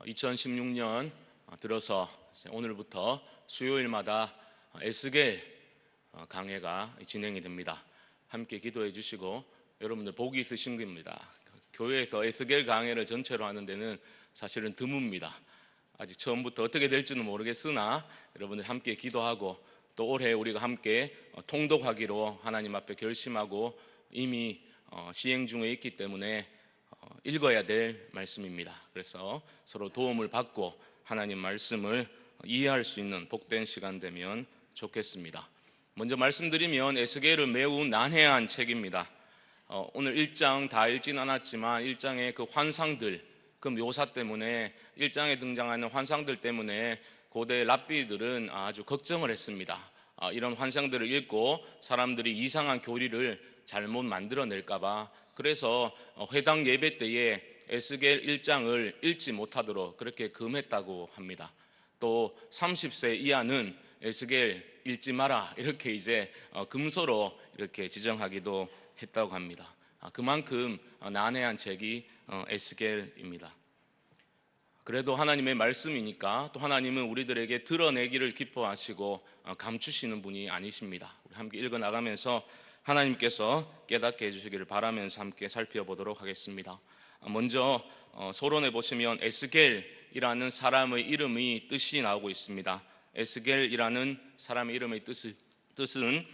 2016년 들어서 오늘부터 수요일마다 에스겔 강해가 진행이 됩니다. 함께 기도해 주시고 여러분들 복이 있으신 겁니다. 교회에서 에스겔 강해를 전체로 하는 데는 사실은 드뭅니다. 아직 처음부터 어떻게 될지는 모르겠으나 여러분들 함께 기도하고 또 올해 우리가 함께 통독하기로 하나님 앞에 결심하고 이미 시행 중에 있기 때문에 읽어야 될 말씀입니다. 그래서 서로 도움을 받고 하나님 말씀을 이해할 수 있는 복된 시간 되면 좋겠습니다. 먼저 말씀드리면 에스겔은 매우 난해한 책입니다. 오늘 1장 다 읽진 않았지만 1장의 그 환상들, 그 묘사 때문에 1장에 등장하는 환상들 때문에 고대 랍비들은 아주 걱정을 했습니다. 이런 환상들을 읽고 사람들이 이상한 교리를 잘못 만들어낼까봐, 그래서 회당 예배 때에 에스겔 1장을 읽지 못하도록 그렇게 금했다고 합니다. 또 30세 이하는 에스겔 읽지 마라, 이렇게 이제 금서로 이렇게 지정하기도 했다고 합니다. 그만큼 난해한 책이 에스겔입니다. 그래도 하나님의 말씀이니까 또 하나님은 우리들에게 드러내기를 기뻐하시고 감추시는 분이 아니십니다. 우리 함께 읽어나가면서 하나님께서 깨닫게 해주시기를 바라면서 함께 살펴보도록 하겠습니다. 먼저 서론에 보시면 에스겔이라는 사람의 이름의 뜻이 나오고 있습니다. 에스겔이라는 사람의 이름의 뜻은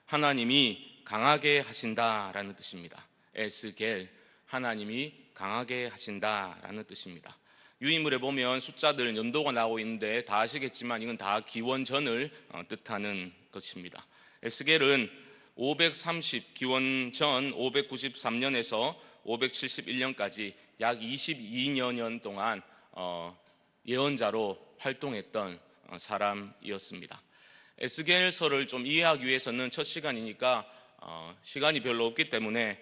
하나님이 강하게 하신다라는 뜻입니다. 에스겔, 하나님이 강하게 하신다라는 뜻입니다. 유인물에 보면 숫자들, 연도가 나오고 있는데 다 아시겠지만 이건 다 기원전을 뜻하는 것입니다. 에스겔은 530 기원전 593년에서 571년까지 약 22여 년 동안 예언자로 활동했던 사람이었습니다. 에스겔서를 좀 이해하기 위해서는 첫 시간이니까 시간이 별로 없기 때문에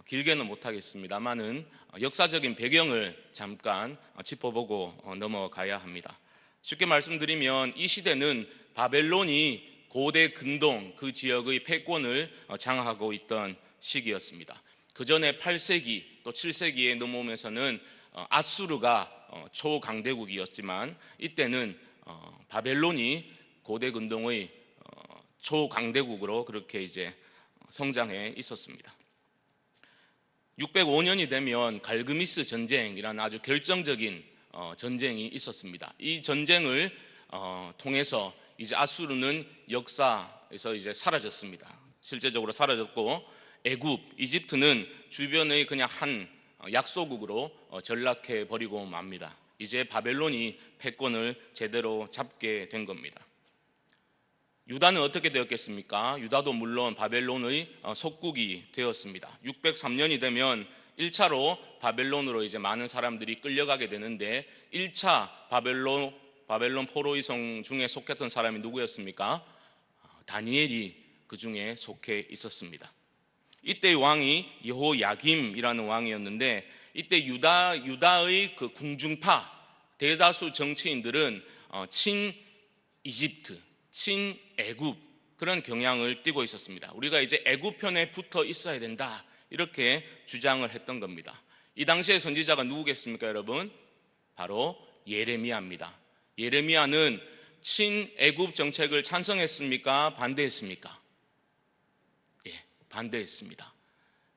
길게는 못하겠습니다만은 역사적인 배경을 잠깐 짚어보고 넘어가야 합니다. 쉽게 말씀드리면 이 시대는 바벨론이 고대 근동 그 지역의 패권을 장악하고 있던 시기였습니다. 그 전에 8세기 또 7세기에 넘어오면서는 아수르가 초강대국이었지만 이때는 바벨론이 고대 근동의 초강대국으로 그렇게 이제 성장해 있었습니다. 605년이 되면 갈그미스 전쟁이라는 아주 결정적인 전쟁이 있었습니다. 이 전쟁을 통해서 이제 아수르는 역사에서 이제 사라졌습니다. 실제적으로 사라졌고 애굽, 이집트는 주변의 그냥 한 약소국으로 전락해 버리고 맙니다. 이제 바벨론이 패권을 제대로 잡게 된 겁니다. 유다는 어떻게 되었겠습니까? 유다도 물론 바벨론의 속국이 되었습니다. 603년이 되면 1차로 바벨론으로 이제 많은 사람들이 끌려가게 되는데 1차 바벨론 포로의 성 중에 속했던 사람이 누구였습니까? 다니엘이 그 중에 속해 있었습니다. 이때의 왕이 여호야김이라는 왕이었는데 이때 유다의 그 궁중파 대다수 정치인들은 친 이집트, 친 애굽 그런 경향을 띠고 있었습니다. 우리가 이제 애굽 편에 붙어 있어야 된다, 이렇게 주장을 했던 겁니다. 이 당시의 선지자가 누구겠습니까, 여러분? 바로 예레미야입니다. 예레미야는 친 애굽 정책을 찬성했습니까? 반대했습니까? 반대했습니다.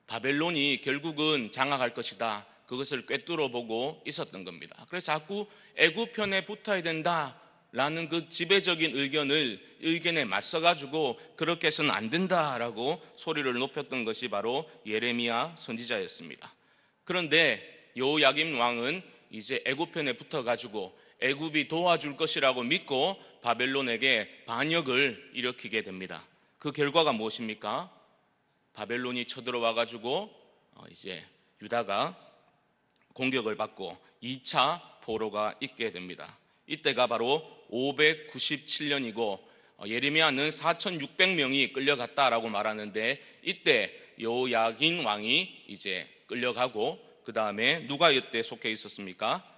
바벨론이 결국은 장악할 것이다, 그것을 꿰뚫어 보고 있었던 겁니다. 그래서 자꾸 애굽 편에 붙어야 된다라는 그 지배적인 의견에 맞서가지고 그렇게 해서는 안 된다라고 소리를 높였던 것이 바로 예레미야 선지자였습니다. 그런데 여호야김 왕은 이제 애굽 편에 붙어가지고 애굽이 도와줄 것이라고 믿고 바벨론에게 반역을 일으키게 됩니다. 그 결과가 무엇입니까? 바벨론이 쳐들어와가지고 이제 유다가 공격을 받고 2차 포로가 있게 됩니다. 이때가 바로 597년이고 예레미야는 4,600명이 끌려갔다라고 말하는데 이때 여호야긴 왕이 이제 끌려가고 그 다음에 누가 이때 속해 있었습니까?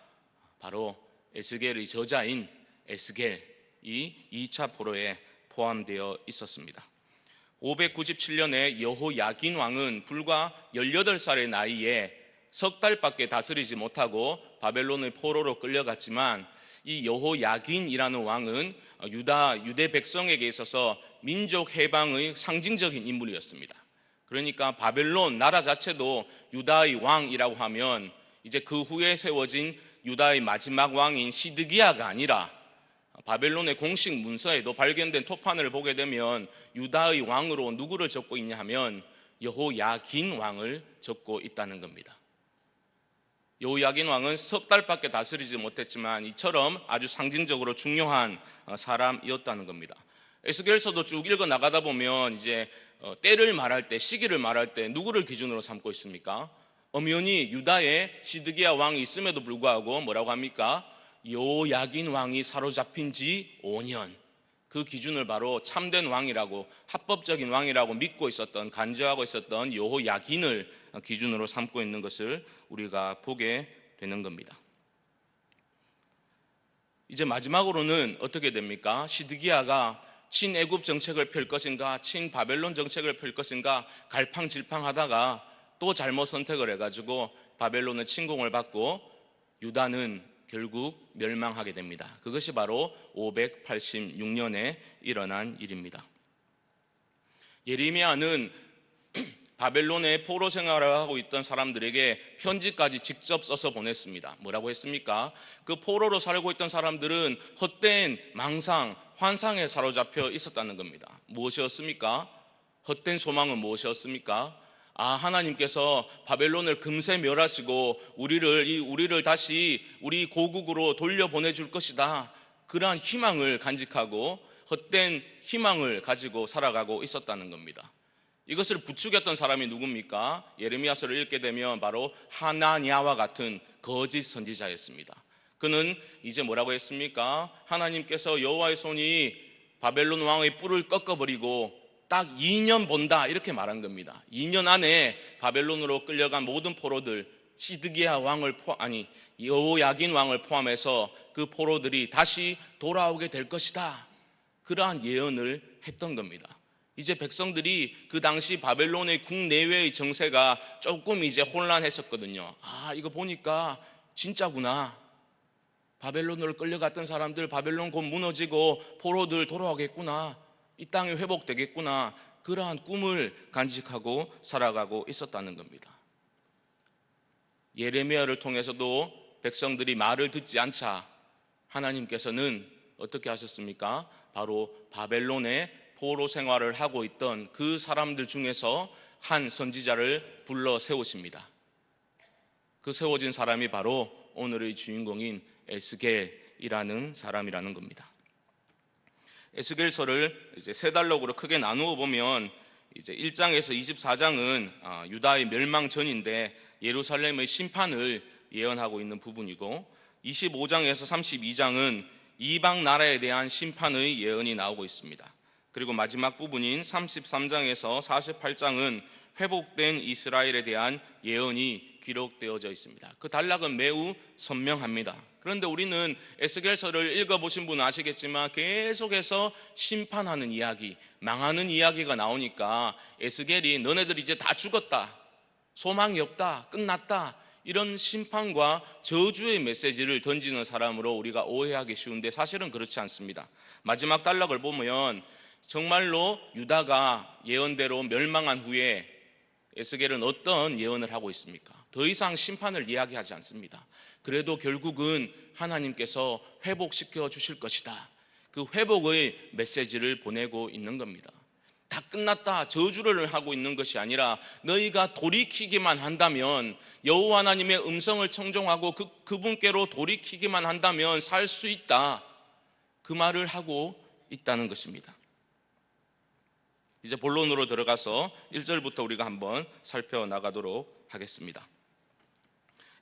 바로 에스겔의 저자인 에스겔이 2차 포로에 포함되어 있었습니다. 597년에 여호야긴 왕은 불과 18살의 나이에 석 달밖에 다스리지 못하고 바벨론의 포로로 끌려갔지만 이 여호야긴이라는 왕은 유대 백성에게 있어서 민족 해방의 상징적인 인물이었습니다. 그러니까 바벨론 나라 자체도 유다의 왕이라고 하면 이제 그 후에 세워진 유다의 마지막 왕인 시드기야가 아니라 바벨론의 공식 문서에도 발견된 토판을 보게 되면 유다의 왕으로 누구를 적고 있냐 하면 여호야긴 왕을 적고 있다는 겁니다. 여호야긴 왕은 석 달밖에 다스리지 못했지만 이처럼 아주 상징적으로 중요한 사람이었다는 겁니다. 에스겔서도 쭉 읽어 나가다 보면 이제 때를 말할 때, 시기를 말할 때 누구를 기준으로 삼고 있습니까? 엄연히 유다의 시드기야 왕이 있음에도 불구하고 뭐라고 합니까? 여호야긴 왕이 사로잡힌 지 5년, 그 기준을 바로 참된 왕이라고, 합법적인 왕이라고 믿고 있었던, 간주하고 있었던 여호야긴을 기준으로 삼고 있는 것을 우리가 보게 되는 겁니다. 이제 마지막으로는 어떻게 됩니까? 시드기야가 친애굽 정책을 펼 것인가, 친바벨론 정책을 펼 것인가 갈팡질팡하다가 또 잘못 선택을 해가지고 바벨론의 침공을 받고 유다는 결국 멸망하게 됩니다. 그것이 바로 586년에 일어난 일입니다. 예레미야는 바벨론의 포로 생활을 하고 있던 사람들에게 편지까지 직접 써서 보냈습니다. 뭐라고 했습니까? 그 포로로 살고 있던 사람들은 헛된 망상, 환상에 사로잡혀 있었다는 겁니다. 무엇이었습니까? 헛된 소망은 무엇이었습니까? 하나님께서 바벨론을 금세 멸하시고 우리를 다시 우리 고국으로 돌려보내줄 것이다. 그러한 희망을 간직하고 헛된 희망을 가지고 살아가고 있었다는 겁니다. 이것을 부추겼던 사람이 누굽니까? 예레미야서를 읽게 되면 바로 하나냐와 같은 거짓 선지자였습니다. 그는 이제 뭐라고 했습니까? 하나님께서 여호와의 손이 바벨론 왕의 뿔을 꺾어버리고 딱 2년 본다 이렇게 말한 겁니다. 2년 안에 바벨론으로 끌려간 모든 포로들, 시드기야 왕을 여호야긴 왕을 포함해서 그 포로들이 다시 돌아오게 될 것이다. 그러한 예언을 했던 겁니다. 이제 백성들이 그 당시 바벨론의 국내외의 정세가 조금 이제 혼란했었거든요. 이거 보니까 진짜구나. 바벨론으로 끌려갔던 사람들 바벨론 곧 무너지고 포로들 돌아오겠구나. 이 땅이 회복되겠구나. 그러한 꿈을 간직하고 살아가고 있었다는 겁니다. 예레미야를 통해서도 백성들이 말을 듣지 않자 하나님께서는 어떻게 하셨습니까? 바로 바벨론의 포로 생활을 하고 있던 그 사람들 중에서 한 선지자를 불러 세우십니다. 그 세워진 사람이 바로 오늘의 주인공인 에스겔이라는 사람이라는 겁니다. 에스겔서를 이제 세 달록으로 크게 나누어 보면 이제 1장에서 24장은 유다의 멸망 전인데 예루살렘의 심판을 예언하고 있는 부분이고 25장에서 32장은 이방 나라에 대한 심판의 예언이 나오고 있습니다. 그리고 마지막 부분인 33장에서 48장은 회복된 이스라엘에 대한 예언이 기록되어져 있습니다. 그 단락은 매우 선명합니다. 그런데 우리는 에스겔서를 읽어보신 분은 아시겠지만 계속해서 심판하는 이야기, 망하는 이야기가 나오니까 에스겔이 너네들 이제 다 죽었다, 소망이 없다, 끝났다, 이런 심판과 저주의 메시지를 던지는 사람으로 우리가 오해하기 쉬운데 사실은 그렇지 않습니다. 마지막 단락을 보면 정말로 유다가 예언대로 멸망한 후에 에스겔은 어떤 예언을 하고 있습니까? 더 이상 심판을 이야기하지 않습니다. 그래도 결국은 하나님께서 회복시켜 주실 것이다. 그 회복의 메시지를 보내고 있는 겁니다. 다 끝났다, 저주를 하고 있는 것이 아니라 너희가 돌이키기만 한다면, 여호와 하나님의 음성을 청종하고 그분께로 돌이키기만 한다면 살 수 있다. 그 말을 하고 있다는 것입니다. 이제 본론으로 들어가서 1절부터 우리가 한번 살펴나가도록 하겠습니다.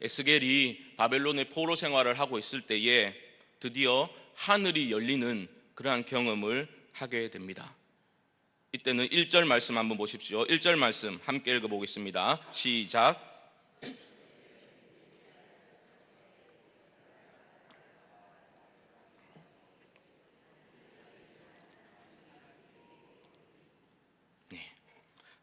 에스겔이 바벨론의 포로 생활을 하고 있을 때에 드디어 하늘이 열리는 그러한 경험을 하게 됩니다. 이때는 1절 말씀 한번 보십시오. 1절 말씀 함께 읽어보겠습니다. 시작.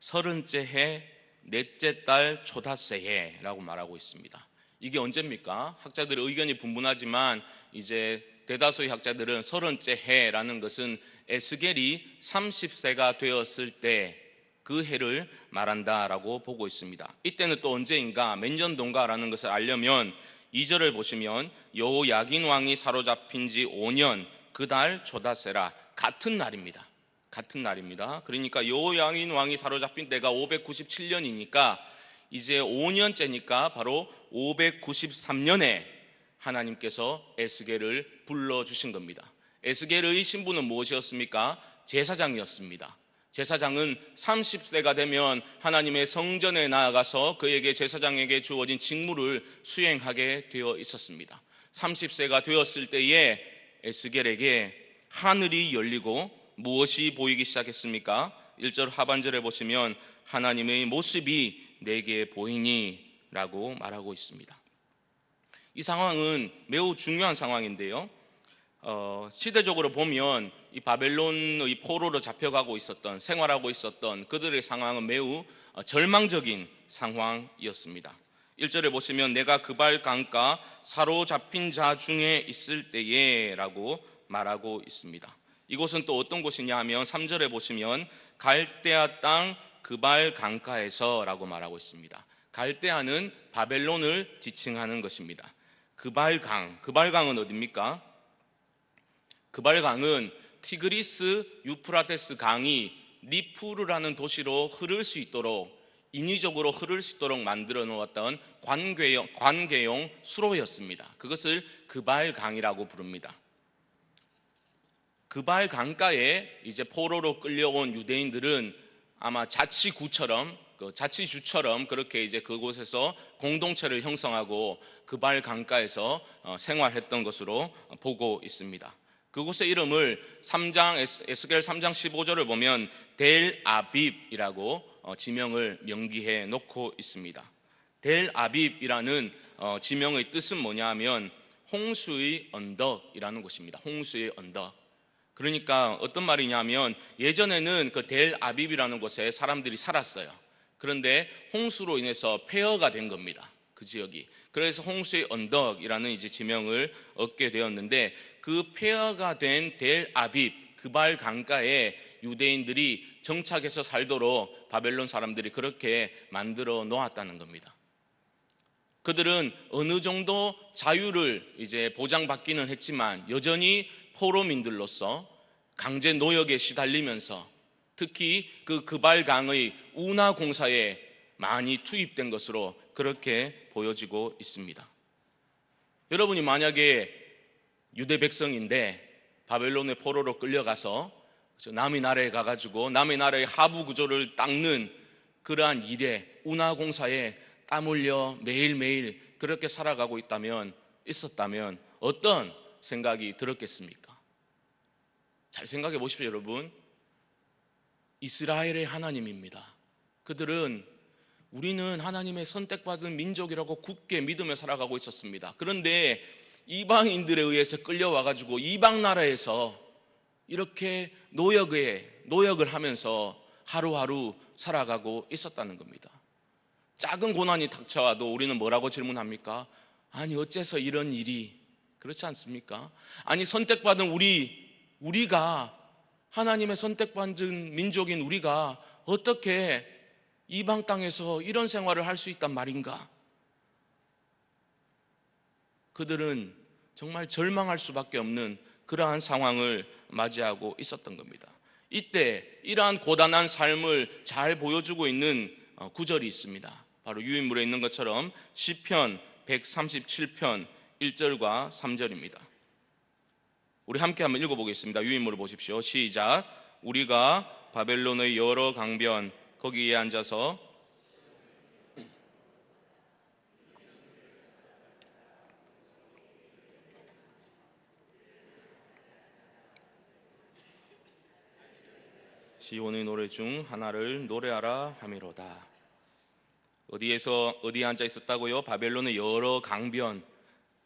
서른째 해 넷째 달 초닷새해라고 말하고 있습니다. 이게 언제입니까? 학자들의 의견이 분분하지만 이제 대다수의 학자들은 30째 해라는 것은 에스겔이 30세가 되었을 때 그 해를 말한다라고 보고 있습니다. 이때는 또 언제인가, 몇 년도인가라는 것을 알려면 2절을 보시면 여호야긴 왕이 사로잡힌 지 5년 그 달 초닷새라, 같은 날입니다. 같은 날입니다. 그러니까 여호야긴 왕이 사로잡힌 때가 597년이니까 이제 5년째니까 바로 593년에 하나님께서 에스겔을 불러주신 겁니다. 에스겔의 신분은 무엇이었습니까? 제사장이었습니다. 제사장은 30세가 되면 하나님의 성전에 나아가서 그에게 제사장에게 주어진 직무를 수행하게 되어 있었습니다. 30세가 되었을 때에 에스겔에게 하늘이 열리고 무엇이 보이기 시작했습니까? 1절 하반절에 보시면 하나님의 모습이 내게 보이니 라고 말하고 있습니다. 이 상황은 매우 중요한 상황인데요, 시대적으로 보면 이 바벨론의 포로로 잡혀가고 있었던, 생활하고 있었던 그들의 상황은 매우 절망적인 상황이었습니다. 1절에 보시면 내가 그발 강가 사로잡힌 자 중에 있을 때에 라고 말하고 있습니다. 이곳은 또 어떤 곳이냐 하면 3절에 보시면 갈대아 땅 그발 강가에서 라고 말하고 있습니다. 갈대아는 바벨론을 지칭하는 것입니다. 그발강은 어디입니까? 그발강은 티그리스 유프라테스 강이 니푸르라는 도시로 흐를 수 있도록, 인위적으로 흐를 수 있도록 만들어 놓았던 관계용 수로였습니다. 그것을 그발강이라고 부릅니다. 그발 강가에 이제 포로로 끌려온 유대인들은 아마 자치주처럼 그렇게 이제 그곳에서 공동체를 형성하고 그발 강가에서 생활했던 것으로 보고 있습니다. 그곳의 이름을 에스겔 3장 15절을 보면 델 아빕이라고 지명을 명기해 놓고 있습니다. 델 아빕이라는 지명의 뜻은 뭐냐 하면 홍수의 언덕이라는 곳입니다. 홍수의 언덕. 그러니까 어떤 말이냐면 예전에는 그 델 아빕이라는 곳에 사람들이 살았어요. 그런데 홍수로 인해서 폐허가 된 겁니다. 그 지역이. 그래서 홍수의 언덕이라는 이제 지명을 얻게 되었는데, 그 폐허가 된 델 아빕 그발 강가에 유대인들이 정착해서 살도록 바벨론 사람들이 그렇게 만들어 놓았다는 겁니다. 그들은 어느 정도 자유를 이제 보장받기는 했지만 여전히 포로민들로서 강제 노역에 시달리면서 특히 그 그발강의 운하 공사에 많이 투입된 것으로 그렇게 보여지고 있습니다. 여러분이 만약에 유대 백성인데 바벨론의 포로로 끌려가서 남의 나라에 가가지고 남의 나라의 하부 구조를 닦는 그러한 일에, 운하 공사에 땀 흘려 매일매일 그렇게 살아가고 있었다면 어떤 생각이 들었겠습니까? 잘 생각해 보십시오, 여러분. 이스라엘의 하나님입니다. 그들은 우리는 하나님의 선택받은 민족이라고 굳게 믿으며 살아가고 있었습니다. 그런데 이방인들에 의해서 끌려와가지고 이방 나라에서 이렇게 노역을 하면서 하루하루 살아가고 있었다는 겁니다. 작은 고난이 닥쳐와도 우리는 뭐라고 질문합니까? 아니 어째서 이런 일이, 그렇지 않습니까? 아니 선택받은 우리가, 하나님의 선택받은 민족인 우리가 어떻게 이방 땅에서 이런 생활을 할 수 있단 말인가? 그들은 정말 절망할 수밖에 없는 그러한 상황을 맞이하고 있었던 겁니다. 이때 이러한 고단한 삶을 잘 보여주고 있는 구절이 있습니다. 바로 유인물에 있는 것처럼 시편 137편 1절과 3절입니다. 우리 함께 한번 읽어보겠습니다. 유인물을 보십시오. 시작. 우리가 바벨론의 여러 강변 거기에 앉아서 시온의 노래 중 하나를 노래하라 하미로다. 어디에 앉아 있었다고요? 바벨론의 여러 강변,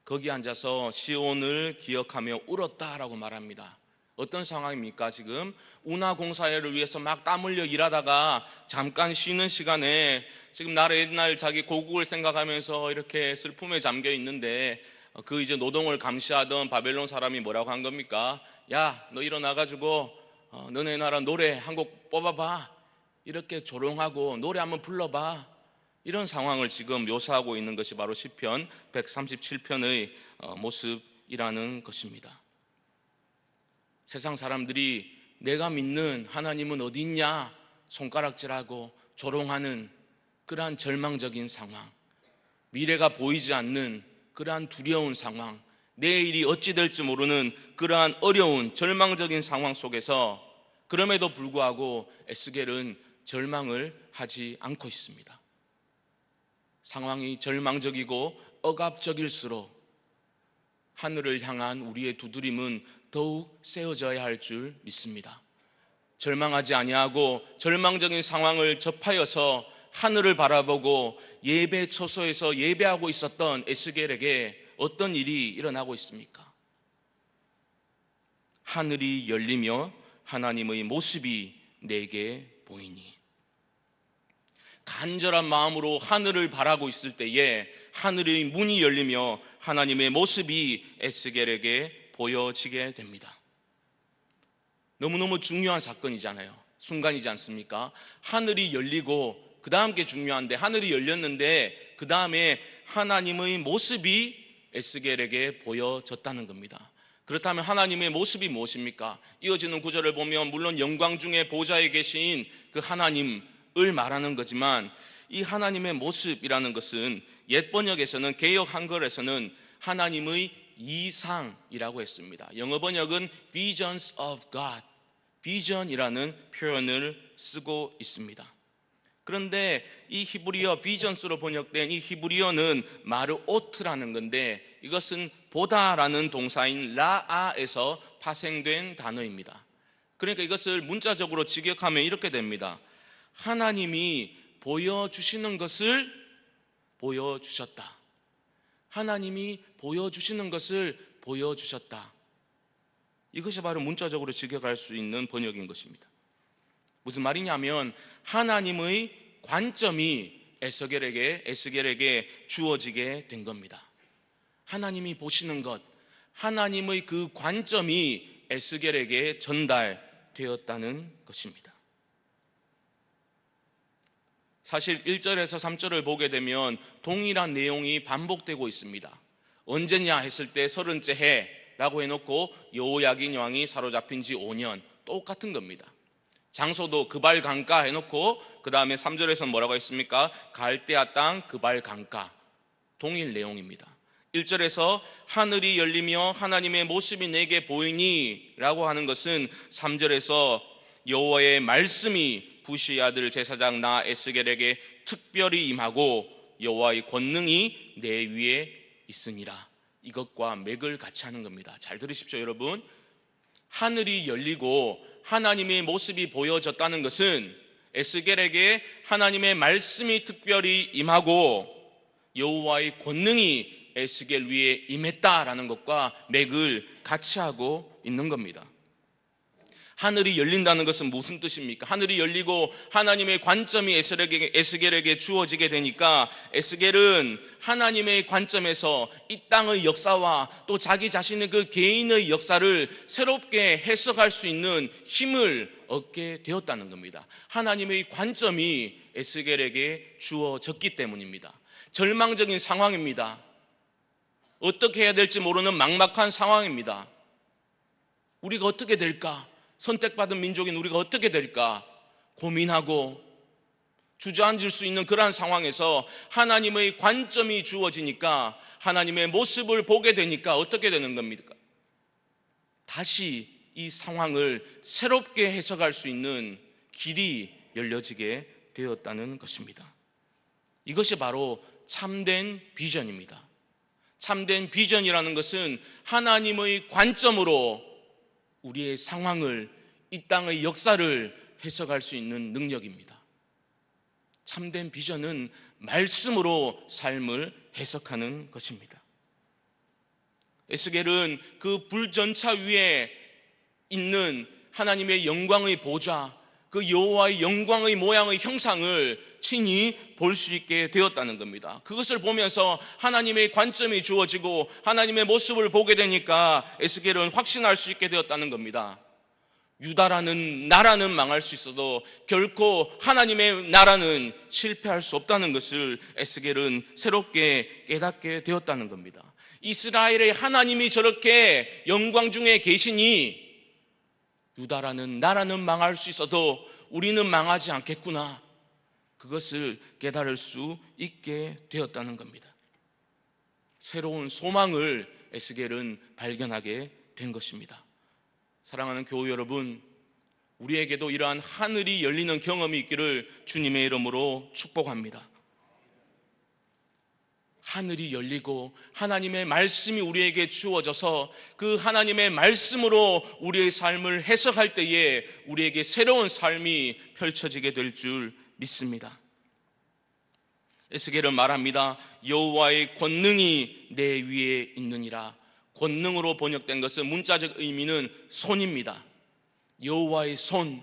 거기 앉아서 시온을 기억하며 울었다라고 말합니다. 어떤 상황입니까? 지금 운하공사를 위해서 막 땀 흘려 일하다가 잠깐 쉬는 시간에 지금 나라 옛날 자기 고국을 생각하면서 이렇게 슬픔에 잠겨 있는데 그 이제 노동을 감시하던 바벨론 사람이 뭐라고 한 겁니까? 야, 너 일어나가지고 너네 나라 노래 한 곡 뽑아봐. 이렇게 조롱하고 노래 한번 불러봐. 이런 상황을 지금 묘사하고 있는 것이 바로 시편 137편의 모습이라는 것입니다. 세상 사람들이 내가 믿는 하나님은 어디 있냐 손가락질하고 조롱하는 그러한 절망적인 상황, 미래가 보이지 않는 그러한 두려운 상황, 내일이 어찌 될지 모르는 그러한 어려운 절망적인 상황 속에서 그럼에도 불구하고 에스겔은 절망을 하지 않고 있습니다. 상황이 절망적이고 억압적일수록 하늘을 향한 우리의 두드림은 더욱 세워져야 할 줄 믿습니다. 절망하지 아니하고 절망적인 상황을 접하여서 하늘을 바라보고 예배 처소에서 예배하고 있었던 에스겔에게 어떤 일이 일어나고 있습니까? 하늘이 열리며 하나님의 모습이 내게 보이니. 간절한 마음으로 하늘을 바라고 있을 때에 하늘의 문이 열리며 하나님의 모습이 에스겔에게 보여지게 됩니다. 너무너무 중요한 사건이잖아요. 순간이지 않습니까? 하늘이 열리고 그 다음 게 중요한데 하늘이 열렸는데 그 다음에 하나님의 모습이 에스겔에게 보여졌다는 겁니다. 그렇다면 하나님의 모습이 무엇입니까? 이어지는 구절을 보면 물론 영광 중에 보좌에 계신 그 하나님을 말하는 거지만 이 하나님의 모습이라는 것은 옛 번역에서는 개역 한글에서는 하나님의 이상이라고 했습니다. 영어 번역은 Visions of God, 비전이라는 표현을 쓰고 있습니다. 그런데 이 히브리어 비전스로 번역된 이 히브리어는 마르오트라는 건데 이것은 보다라는 동사인 라아에서 파생된 단어입니다. 그러니까 이것을 문자적으로 직역하면 이렇게 됩니다. 하나님이 보여주시는 것을 보여주셨다. 하나님이 보여주시는 것을 보여주셨다. 이것이 바로 문자적으로 직역할 수 있는 번역인 것입니다. 무슨 말이냐면 하나님의 관점이 에스겔에게 주어지게 된 겁니다. 하나님이 보시는 것, 하나님의 그 관점이 에스겔에게 전달되었다는 것입니다. 사실 1절에서 3절을 보게 되면 동일한 내용이 반복되고 있습니다. 언제냐 했을 때 30째 해라고 해놓고 여호야긴 왕이 사로잡힌 지 5년, 똑같은 겁니다. 장소도 그발 강가 해놓고 그 다음에 3절에서는 뭐라고 했습니까? 갈대아 땅 그발 강가, 동일 내용입니다. 1절에서 하늘이 열리며 하나님의 모습이 내게 보이니 라고 하는 것은 3절에서 여호와의 말씀이 부시의 아들 제사장 나 에스겔에게 특별히 임하고 여호와의 권능이 내 위에 있으니라, 이것과 맥을 같이 하는 겁니다. 잘 들으십시오 여러분. 하늘이 열리고 하나님의 모습이 보여졌다는 것은 에스겔에게 하나님의 말씀이 특별히 임하고 여호와의 권능이 에스겔 위에 임했다라는 것과 맥을 같이 하고 있는 겁니다. 하늘이 열린다는 것은 무슨 뜻입니까? 하늘이 열리고 하나님의 관점이 에스겔에게 주어지게 되니까 에스겔은 하나님의 관점에서 이 땅의 역사와 또 자기 자신의 그 개인의 역사를 새롭게 해석할 수 있는 힘을 얻게 되었다는 겁니다. 하나님의 관점이 에스겔에게 주어졌기 때문입니다. 절망적인 상황입니다. 어떻게 해야 될지 모르는 막막한 상황입니다. 우리가 어떻게 될까? 선택받은 민족인 우리가 어떻게 될까 고민하고 주저앉을 수 있는 그러한 상황에서 하나님의 관점이 주어지니까, 하나님의 모습을 보게 되니까 어떻게 되는 겁니까? 다시 이 상황을 새롭게 해석할 수 있는 길이 열려지게 되었다는 것입니다. 이것이 바로 참된 비전입니다. 참된 비전이라는 것은 하나님의 관점으로 우리의 상황을, 이 땅의 역사를 해석할 수 있는 능력입니다. 참된 비전은 말씀으로 삶을 해석하는 것입니다. 에스겔은 그 불전차 위에 있는 하나님의 영광의 보좌, 그 여호와의 영광의 모양의 형상을 친히 볼 수 있게 되었다는 겁니다. 그것을 보면서 하나님의 관점이 주어지고 하나님의 모습을 보게 되니까 에스겔은 확신할 수 있게 되었다는 겁니다. 유다라는 나라는 망할 수 있어도 결코 하나님의 나라는 실패할 수 없다는 것을 에스겔은 새롭게 깨닫게 되었다는 겁니다. 이스라엘의 하나님이 저렇게 영광 중에 계시니 유다라는 나라는 망할 수 있어도 우리는 망하지 않겠구나, 그것을 깨달을 수 있게 되었다는 겁니다. 새로운 소망을 에스겔은 발견하게 된 것입니다. 사랑하는 교우 여러분, 우리에게도 이러한 하늘이 열리는 경험이 있기를 주님의 이름으로 축복합니다. 하늘이 열리고 하나님의 말씀이 우리에게 주어져서 그 하나님의 말씀으로 우리의 삶을 해석할 때에 우리에게 새로운 삶이 펼쳐지게 될 줄 믿습니다. 에스겔은 말합니다. 여호와의 권능이 내 위에 있느니라. 권능으로 번역된 것은 문자적 의미는 손입니다. 여호와의 손,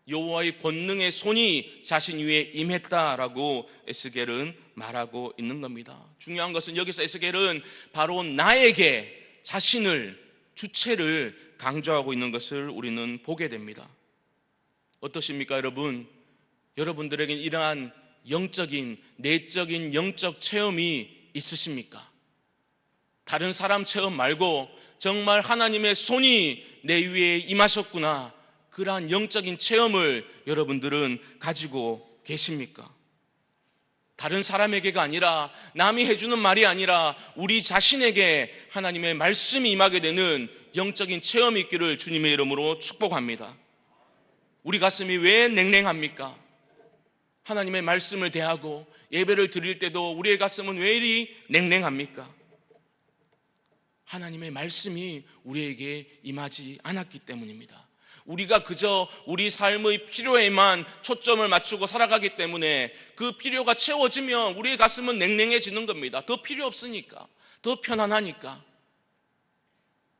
여호와의 권능의 손이 자신 위에 임했다라고 에스겔은 말하고 있는 겁니다. 중요한 것은 여기서 에스겔은 바로 나에게 자신을, 주체를 강조하고 있는 것을 우리는 보게 됩니다. 어떠십니까 여러분? 여러분들에겐 이러한 영적인, 내적인 영적 체험이 있으십니까? 다른 사람 체험 말고 정말 하나님의 손이 내 위에 임하셨구나, 그러한 영적인 체험을 여러분들은 가지고 계십니까? 다른 사람에게가 아니라, 남이 해주는 말이 아니라 우리 자신에게 하나님의 말씀이 임하게 되는 영적인 체험이 있기를 주님의 이름으로 축복합니다. 우리 가슴이 왜 냉랭합니까? 하나님의 말씀을 대하고 예배를 드릴 때도 우리의 가슴은 왜 이리 냉랭합니까? 하나님의 말씀이 우리에게 임하지 않았기 때문입니다. 우리가 그저 우리 삶의 필요에만 초점을 맞추고 살아가기 때문에 그 필요가 채워지면 우리의 가슴은 냉랭해지는 겁니다. 더 필요 없으니까, 더 편안하니까.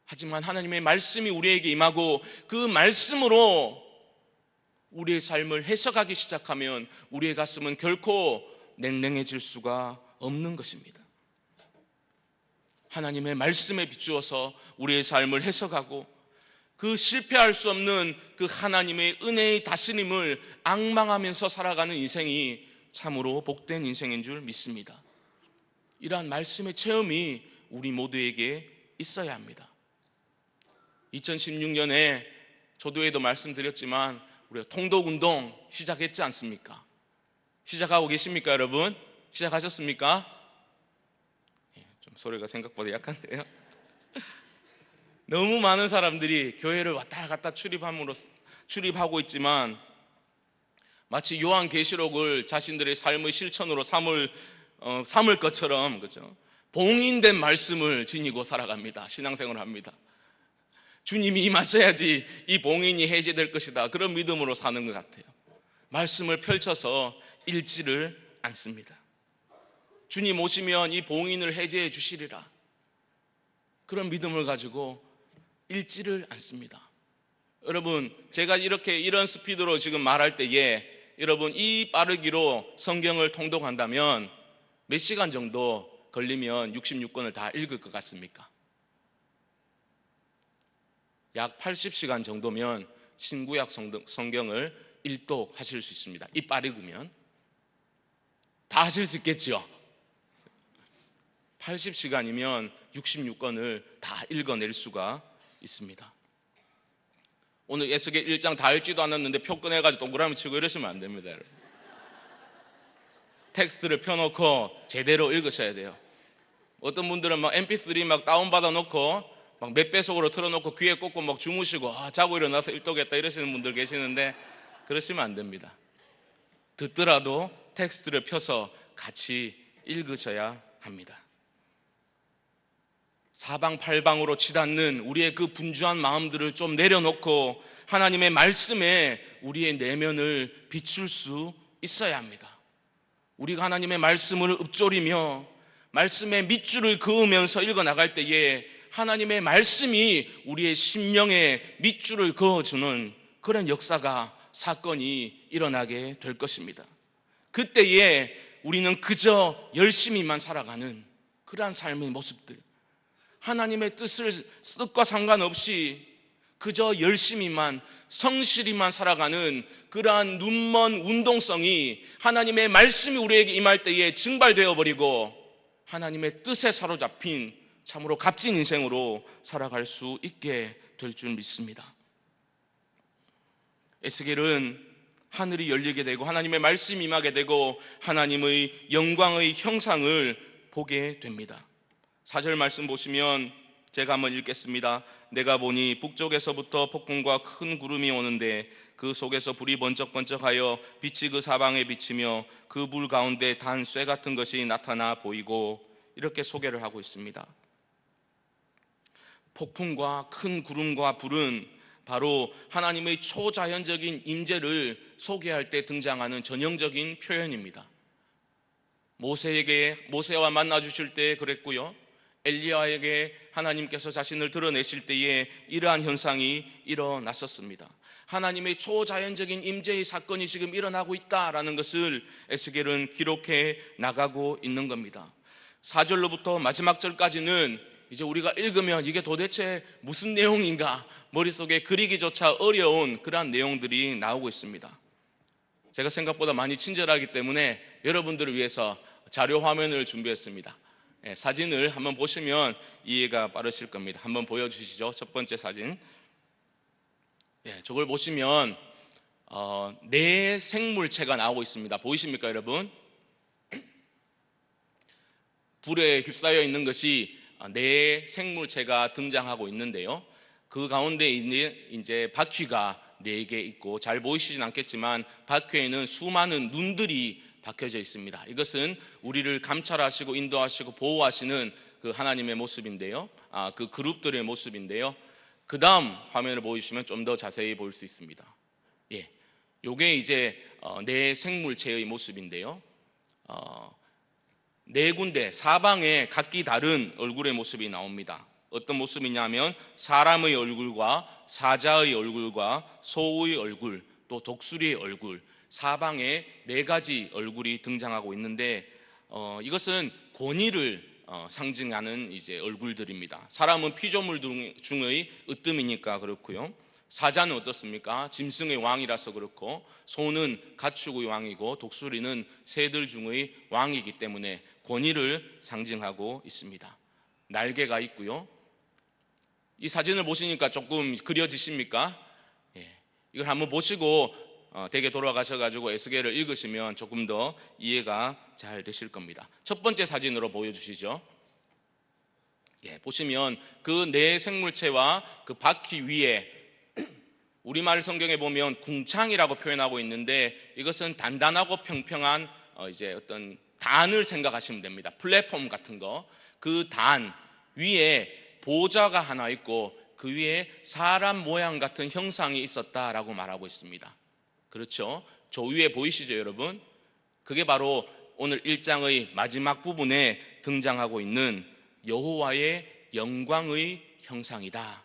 하지만 하나님의 말씀이 우리에게 임하고 그 말씀으로 우리의 삶을 해석하기 시작하면 우리의 가슴은 결코 냉랭해질 수가 없는 것입니다. 하나님의 말씀에 비추어서 우리의 삶을 해석하고 그 실패할 수 없는 그 하나님의 은혜의 다스림을 앙망하면서 살아가는 인생이 참으로 복된 인생인 줄 믿습니다. 이러한 말씀의 체험이 우리 모두에게 있어야 합니다. 2016년에 저도에도 말씀드렸지만 우리가 통독운동 시작했지 않습니까? 시작하고 계십니까 여러분? 시작하셨습니까? 좀 소리가 생각보다 약한데요. 너무 많은 사람들이 교회를 왔다 갔다 출입하고 있지만 마치 요한계시록을 자신들의 삶의 실천으로 삼을 것처럼, 그죠? 봉인된 말씀을 지니고 살아갑니다. 신앙생활을 합니다. 주님이 임하셔야지 이 봉인이 해제될 것이다, 그런 믿음으로 사는 것 같아요. 말씀을 펼쳐서 읽지를 않습니다. 주님 오시면 이 봉인을 해제해 주시리라, 그런 믿음을 가지고 읽지를 않습니다. 여러분, 제가 이런 스피드로 지금 말할 때에 여러분 이 빠르기로 성경을 통독한다면 몇 시간 정도 걸리면 66권을 다 읽을 것 같습니까? 약 80시간 정도면 신구약 성경을 일독하실 수 있습니다. 이 빠르면 다 하실 수 있겠죠? 80시간이면 66권을 다 읽어낼 수가 있습니다. 오늘 에스겔 1장 다 읽지도 않았는데 표 꺼내가지고 동그라미 치고 이러시면 안 됩니다. 여러분. 텍스트를 펴놓고 제대로 읽으셔야 돼요. 어떤 분들은 막 mp3 막 다운받아 놓고 막 몇 배속으로 틀어놓고 귀에 꽂고 막 주무시고 자고 일어나서 일독했다 이러시는 분들 계시는데 그러시면 안 됩니다. 듣더라도 텍스트를 펴서 같이 읽으셔야 합니다. 사방팔방으로 치닫는 우리의 그 분주한 마음들을 좀 내려놓고 하나님의 말씀에 우리의 내면을 비출 수 있어야 합니다. 우리가 하나님의 말씀을 읊조리며 말씀의 밑줄을 그으면서 읽어나갈 때에 하나님의 말씀이 우리의 심령에 밑줄을 그어주는 그런 역사가, 사건이 일어나게 될 것입니다. 그때에 우리는 그저 열심히만 살아가는 그러한 삶의 모습들, 하나님의 뜻과 상관없이 그저 열심히만, 성실히만 살아가는 그러한 눈먼 운동성이 하나님의 말씀이 우리에게 임할 때에 증발되어 버리고 하나님의 뜻에 사로잡힌 참으로 값진 인생으로 살아갈 수 있게 될 줄 믿습니다. 에스겔은 하늘이 열리게 되고 하나님의 말씀이 임하게 되고 하나님의 영광의 형상을 보게 됩니다. 4절 말씀 보시면 제가 한번 읽겠습니다. 내가 보니 북쪽에서부터 폭풍과 큰 구름이 오는데 그 속에서 불이 번쩍번쩍하여 빛이 그 사방에 비치며 그 불 가운데 단 쇠 같은 것이 나타나 보이고, 이렇게 소개를 하고 있습니다. 폭풍과 큰 구름과 불은 바로 하나님의 초자연적인 임재를 소개할 때 등장하는 전형적인 표현입니다. 모세와 만나 주실 때 그랬고요, 엘리야에게 하나님께서 자신을 드러내실 때에 이러한 현상이 일어났었습니다. 하나님의 초자연적인 임재의 사건이 지금 일어나고 있다라는 것을 에스겔은 기록해 나가고 있는 겁니다. 4절로부터 마지막 절까지는 이제 우리가 읽으면 이게 도대체 무슨 내용인가 머릿속에 그리기조차 어려운 그러한 내용들이 나오고 있습니다. 제가 생각보다 많이 친절하기 때문에 여러분들을 위해서 자료 화면을 준비했습니다. 사진을 한번 보시면 이해가 빠르실 겁니다. 한번 보여주시죠. 첫 번째 사진. 저걸 보시면 네 생물체가 나오고 있습니다. 보이십니까, 여러분? 불에 휩싸여 있는 것이 네 생물체가 등장하고 있는데요, 그 가운데 이제 바퀴가 4개 있고, 잘 보이시진 않겠지만 바퀴에는 수많은 눈들이 박혀져 있습니다. 이것은 우리를 감찰하시고 인도하시고 보호하시는 그 하나님의 모습인데요, 그 그룹들의 모습인데요. 그 다음 화면을 보시면 좀 더 자세히 볼 수 있습니다. 요게 이제 네 생물체의 모습인데요, 네 군데 사방에 각기 다른 얼굴의 모습이 나옵니다. 어떤 모습이냐면 사람의 얼굴과 사자의 얼굴과 소의 얼굴, 또 독수리의 얼굴, 사방에 4가지 얼굴이 등장하고 있는데, 이것은 권위를 상징하는 이제 얼굴들입니다. 사람은 피조물 중의 으뜸이니까 그렇고요, 사자는 어떻습니까? 짐승의 왕이라서 그렇고, 소는 가축의 왕이고, 독수리는 새들 중의 왕이기 때문에 권위를 상징하고 있습니다. 날개가 있고요. 이 사진을 보시니까 조금 그려지십니까? 이걸 한번 보시고 댁에 돌아가셔가지고 에스겔을 읽으시면 조금 더 이해가 잘 되실 겁니다. 첫 번째 사진으로 보여주시죠. 보시면 그 네 생물체와 그 바퀴 위에 우리말 성경에 보면 궁창이라고 표현하고 있는데, 이것은 단단하고 평평한 이제 어떤 단을 생각하시면 됩니다. 플랫폼 같은 거. 그 단 위에 보좌가 하나 있고 그 위에 사람 모양 같은 형상이 있었다라고 말하고 있습니다. 그렇죠? 저 위에 보이시죠, 여러분? 그게 바로 오늘 1장의 마지막 부분에 등장하고 있는 여호와의 영광의 형상이다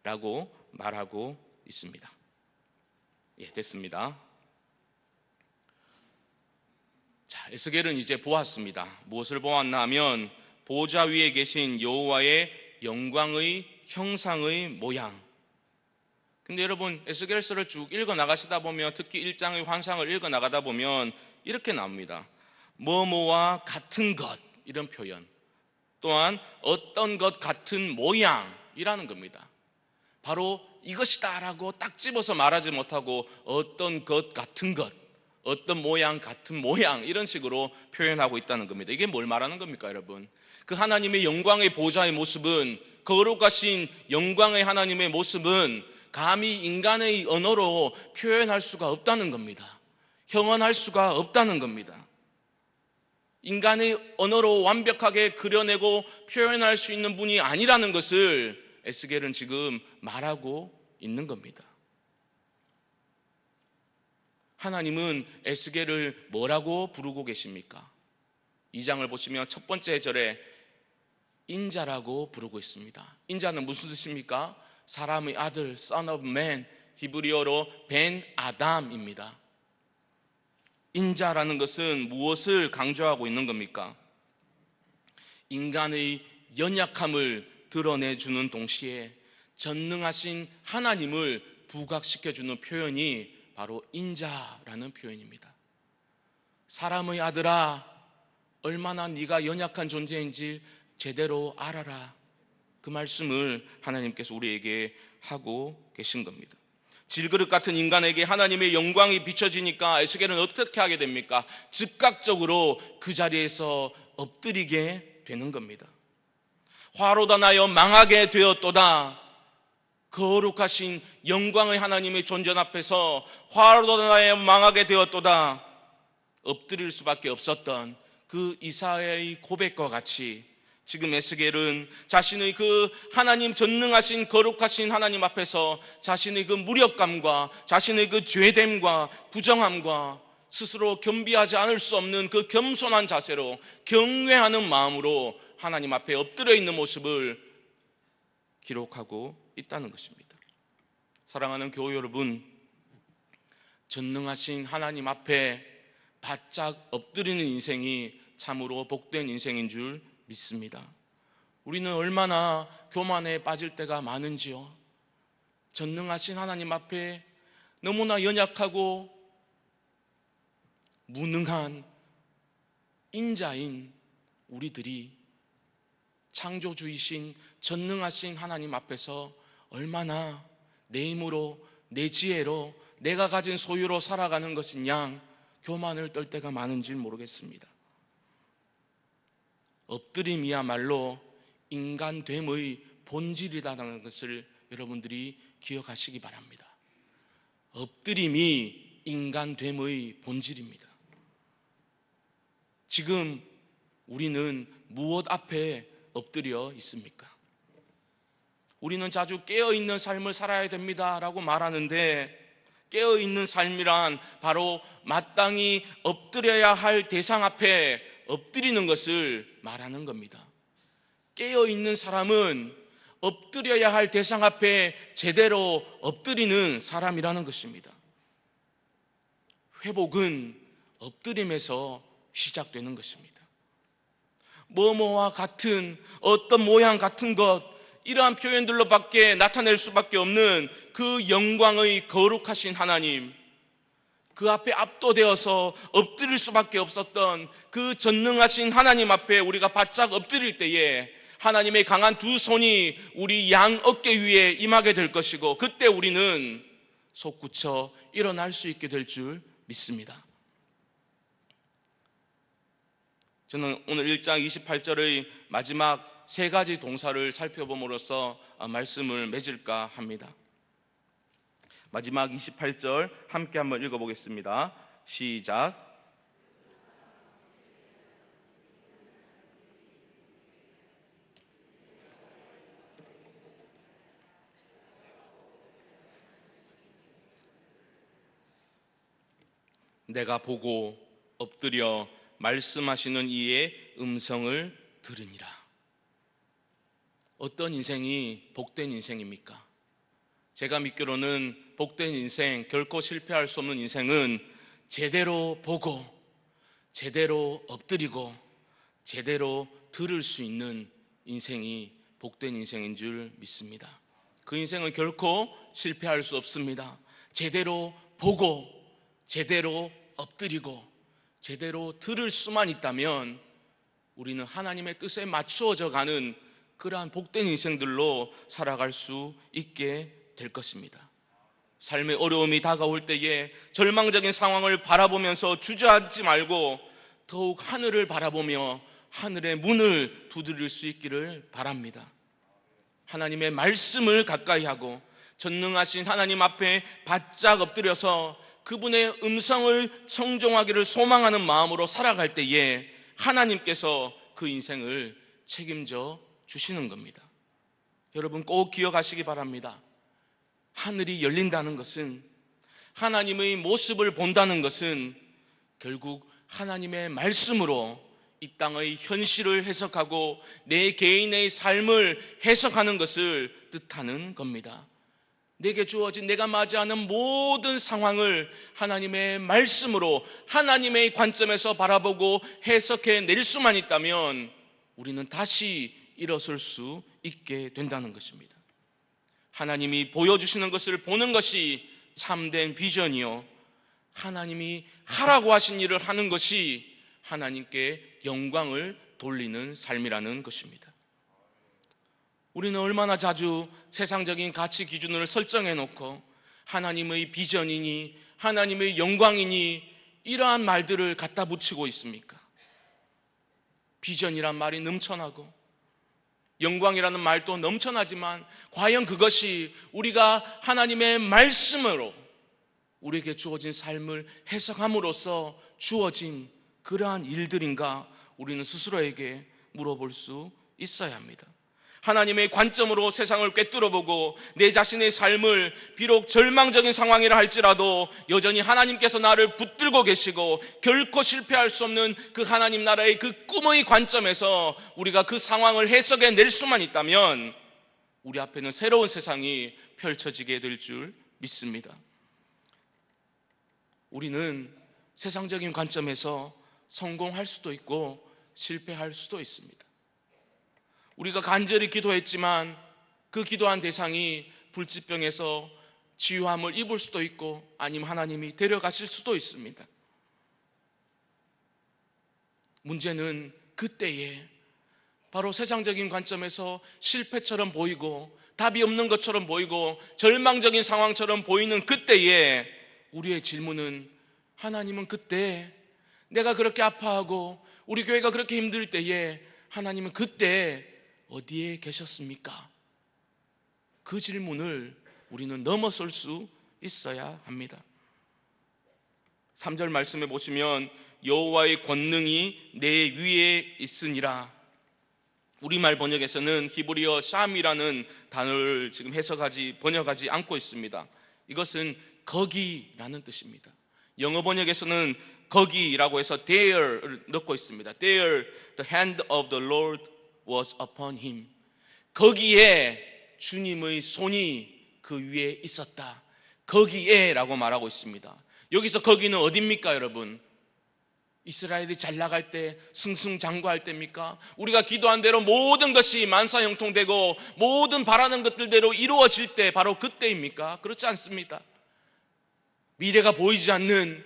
라고 말하고 있습니다. 됐습니다. 자, 에스겔은 이제 보았습니다. 무엇을 보았나 하면 보좌 위에 계신 여호와의 영광의 형상의 모양. 근데 여러분, 에스겔서를 쭉 읽어 나가시다 보면, 특히 1장의 환상을 읽어 나가다 보면 이렇게 나옵니다. 뭐뭐와 같은 것, 이런 표현, 또한 어떤 것 같은 모양이라는 겁니다. 바로 이것이다 라고 딱 집어서 말하지 못하고 어떤 것 같은 것, 어떤 모양 같은 모양, 이런 식으로 표현하고 있다는 겁니다. 이게 뭘 말하는 겁니까, 여러분? 그 하나님의 영광의 보좌의 모습은, 거룩하신 영광의 하나님의 모습은 감히 인간의 언어로 표현할 수가 없다는 겁니다. 형언할 수가 없다는 겁니다. 인간의 언어로 완벽하게 그려내고 표현할 수 있는 분이 아니라는 것을 에스겔은 지금 말하고 있는 겁니다. 하나님은 에스겔을 뭐라고 부르고 계십니까? 2장을 보시면 첫 번째 절에 인자라고 부르고 있습니다. 인자는 무슨 뜻입니까? 사람의 아들, son of man, 히브리어로 벤 아담입니다. 인자라는 것은 무엇을 강조하고 있는 겁니까? 인간의 연약함을 드러내주는 동시에 전능하신 하나님을 부각시켜주는 표현이 바로 인자라는 표현입니다. 사람의 아들아, 얼마나 네가 연약한 존재인지 제대로 알아라. 그 말씀을 하나님께서 우리에게 하고 계신 겁니다. 질그릇 같은 인간에게 하나님의 영광이 비춰지니까 에스겔은 어떻게 하게 됩니까? 즉각적으로 그 자리에서 엎드리게 되는 겁니다. 화로다 나여 망하게 되었도다. 거룩하신 영광의 하나님의 존전 앞에서 화로다 나여 망하게 되었도다. 엎드릴 수밖에 없었던 그 이사야의 고백과 같이 지금 에스겔은 자신의 그 하나님 전능하신 거룩하신 하나님 앞에서 자신의 그 무력감과 자신의 그 죄됨과 부정함과 스스로 겸비하지 않을 수 없는 그 겸손한 자세로 경외하는 마음으로 하나님 앞에 엎드려 있는 모습을 기록하고 있다는 것입니다. 사랑하는 교회 여러분, 전능하신 하나님 앞에 바짝 엎드리는 인생이 참으로 복된 인생인 줄 믿습니다. 우리는 얼마나 교만에 빠질 때가 많은지요. 전능하신 하나님 앞에 너무나 연약하고 무능한 인자인 우리들이 창조주이신 전능하신 하나님 앞에서 얼마나 내 힘으로 내 지혜로 내가 가진 소유로 살아가는 것인 양 교만을 떨 때가 많은지 모르겠습니다. 엎드림이야말로 인간됨의 본질이라는 것을 여러분들이 기억하시기 바랍니다. 엎드림이 인간됨의 본질입니다. 지금 우리는 무엇 앞에 엎드려 있습니까? 우리는 자주 깨어있는 삶을 살아야 됩니다 라고 말하는데, 깨어있는 삶이란 바로 마땅히 엎드려야 할 대상 앞에 엎드리는 것을 말하는 겁니다. 깨어있는 사람은 엎드려야 할 대상 앞에 제대로 엎드리는 사람이라는 것입니다. 회복은 엎드림에서 시작되는 것입니다. 뭐뭐와 같은, 어떤 모양 같은 것, 이러한 표현들로밖에 나타낼 수밖에 없는 그 영광의 거룩하신 하나님, 그 앞에 압도되어서 엎드릴 수밖에 없었던 그 전능하신 하나님 앞에 우리가 바짝 엎드릴 때에 하나님의 강한 두 손이 우리 양 어깨 위에 임하게 될 것이고, 그때 우리는 솟구쳐 일어날 수 있게 될 줄 믿습니다. 저는 오늘 1장 28절의 마지막 세 가지 동사를 살펴봄으로써 말씀을 맺을까 합니다. 마지막 28절 함께 한번 읽어보겠습니다. 시작. 내가 보고 엎드려 말씀하시는 이의 음성을 들으니라. 어떤 인생이 복된 인생입니까? 제가 믿기로는 복된 인생, 결코 실패할 수 없는 인생은 제대로 보고 제대로 엎드리고 제대로 들을 수 있는 인생이 복된 인생인 줄 믿습니다. 그 인생은 결코 실패할 수 없습니다. 제대로 보고 제대로 엎드리고 제대로 들을 수만 있다면 우리는 하나님의 뜻에 맞추어져 가는 그러한 복된 인생들로 살아갈 수 있게 될 것입니다. 삶의 어려움이 다가올 때에 절망적인 상황을 바라보면서 주저앉지 말고 더욱 하늘을 바라보며 하늘의 문을 두드릴 수 있기를 바랍니다. 하나님의 말씀을 가까이 하고 전능하신 하나님 앞에 바짝 엎드려서 그분의 음성을 청종하기를 소망하는 마음으로 살아갈 때에 하나님께서 그 인생을 책임져 주시는 겁니다. 여러분 꼭 기억하시기 바랍니다. 하늘이 열린다는 것은, 하나님의 모습을 본다는 것은 결국 하나님의 말씀으로 이 땅의 현실을 해석하고 내 개인의 삶을 해석하는 것을 뜻하는 겁니다. 내게 주어진 내가 맞이하는 모든 상황을 하나님의 말씀으로 하나님의 관점에서 바라보고 해석해 낼 수만 있다면 우리는 다시 일어설 수 있게 된다는 것입니다. 하나님이 보여주시는 것을 보는 것이 참된 비전이요, 하나님이 하라고 하신 일을 하는 것이 하나님께 영광을 돌리는 삶이라는 것입니다. 우리는 얼마나 자주 세상적인 가치 기준을 설정해 놓고 하나님의 비전이니 하나님의 영광이니 이러한 말들을 갖다 붙이고 있습니까? 비전이란 말이 넘쳐나고 영광이라는 말도 넘쳐나지만 과연 그것이 우리가 하나님의 말씀으로 우리에게 주어진 삶을 해석함으로써 주어진 그러한 일들인가, 우리는 스스로에게 물어볼 수 있어야 합니다. 하나님의 관점으로 세상을 꿰뚫어보고 내 자신의 삶을 비록 절망적인 상황이라 할지라도 여전히 하나님께서 나를 붙들고 계시고 결코 실패할 수 없는 그 하나님 나라의 그 꿈의 관점에서 우리가 그 상황을 해석해 낼 수만 있다면 우리 앞에는 새로운 세상이 펼쳐지게 될 줄 믿습니다. 우리는 세상적인 관점에서 성공할 수도 있고 실패할 수도 있습니다. 우리가 간절히 기도했지만 그 기도한 대상이 불치병에서 치유함을 입을 수도 있고 아니면 하나님이 데려가실 수도 있습니다. 문제는 그때에 바로 세상적인 관점에서 실패처럼 보이고 답이 없는 것처럼 보이고 절망적인 상황처럼 보이는 그때에 우리의 질문은, 하나님은 그때 내가 그렇게 아파하고 우리 교회가 그렇게 힘들 때에 하나님은 그때 어디에 계셨습니까? 그 질문을 우리는 넘어설 수 있어야 합니다. 3절 말씀에 보시면 여호와의 권능이 내 위에 있으니라. 우리말 번역에서는 히브리어 샴이라는 단어를 지금 번역하지 않고 있습니다. 이것은 거기라는 뜻입니다. 영어 번역에서는 거기라고 해서 there를 넣고 있습니다. There the hand of the Lord was upon him. 거기에 주님의 손이 그 위에 있었다. 거기에 라고 말하고 있습니다. 여기서 거기는 어디입니까, 여러분? 이스라엘이 잘 나갈 때, 승승장구할 때입니까? 우리가 기도한 대로 모든 것이 만사형통되고 모든 바라는 것들대로 이루어질 때, 바로 그때입니까? 그렇지 않습니다. 미래가 보이지 않는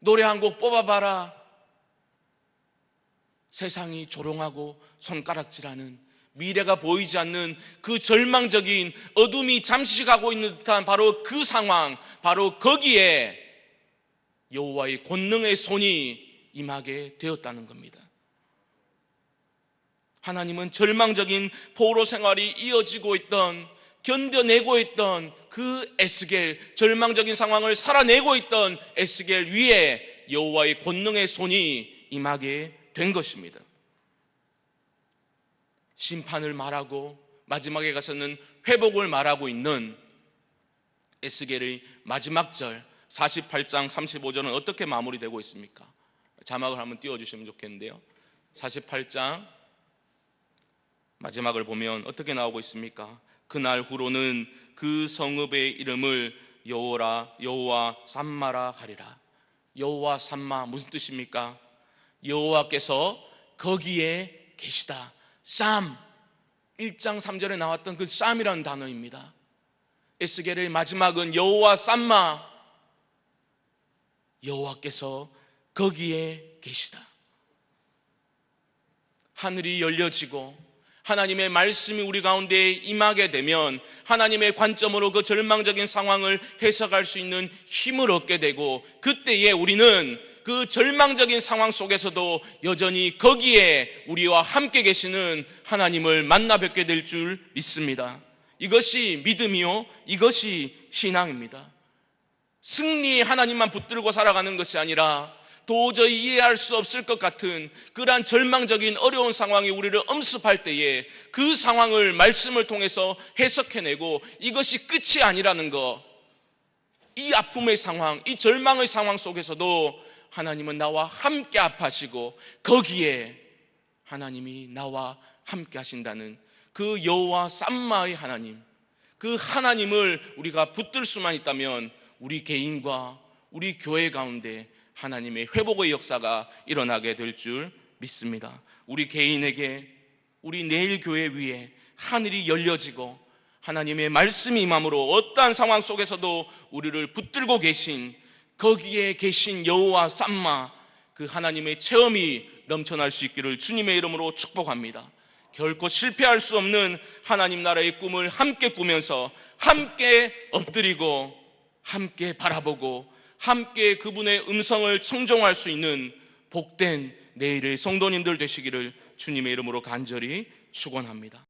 노래 한 곡 뽑아봐라, 세상이 조롱하고 손가락질하는, 미래가 보이지 않는 그 절망적인 어둠이 잠시 가고 있는 듯한 바로 그 상황, 바로 거기에 여호와의 권능의 손이 임하게 되었다는 겁니다. 하나님은 절망적인 포로 생활이 이어지고 있던, 견뎌내고 있던 그 에스겔, 절망적인 상황을 살아내고 있던 에스겔 위에 여호와의 권능의 손이 임하게 된 것입니다. 심판을 말하고 마지막에 가서는 회복을 말하고 있는 에스겔의 마지막 절 48장 35절은 어떻게 마무리되고 있습니까? 자막을 한번 띄워주시면 좋겠는데요. 48장 마지막을 보면 어떻게 나오고 있습니까? 그날 후로는 그 성읍의 이름을 여호와 삼마라 하리라. 여호와 삼마 무슨 뜻입니까? 여호와께서 거기에 계시다. 쌈 1장 3절에 나왔던 그 쌈이라는 단어입니다. 에스겔의 마지막은 여호와 삼마, 여호와께서 거기에 계시다. 하늘이 열려지고 하나님의 말씀이 우리 가운데 임하게 되면 하나님의 관점으로 그 절망적인 상황을 해석할 수 있는 힘을 얻게 되고, 그때에 우리는 그 절망적인 상황 속에서도 여전히 거기에 우리와 함께 계시는 하나님을 만나 뵙게 될 줄 믿습니다. 이것이 믿음이요, 이것이 신앙입니다. 승리의 하나님만 붙들고 살아가는 것이 아니라 도저히 이해할 수 없을 것 같은 그러한 절망적인 어려운 상황이 우리를 엄습할 때에 그 상황을 말씀을 통해서 해석해내고 이것이 끝이 아니라는 것, 이 아픔의 상황, 이 절망의 상황 속에서도 하나님은 나와 함께 아파하시고 거기에 하나님이 나와 함께 하신다는 그 여호와 쌈마의 하나님, 그 하나님을 우리가 붙들 수만 있다면 우리 개인과 우리 교회 가운데 하나님의 회복의 역사가 일어나게 될 줄 믿습니다. 우리 개인에게, 우리 내일 교회 위에 하늘이 열려지고 하나님의 말씀이 임함으로 어떠한 상황 속에서도 우리를 붙들고 계신, 거기에 계신 여호와 쌈마, 그 하나님의 체험이 넘쳐날 수 있기를 주님의 이름으로 축복합니다. 결코 실패할 수 없는 하나님 나라의 꿈을 함께 꾸면서 함께 엎드리고 함께 바라보고 함께 그분의 음성을 청종할 수 있는 복된 내일의 성도님들 되시기를 주님의 이름으로 간절히 축원합니다.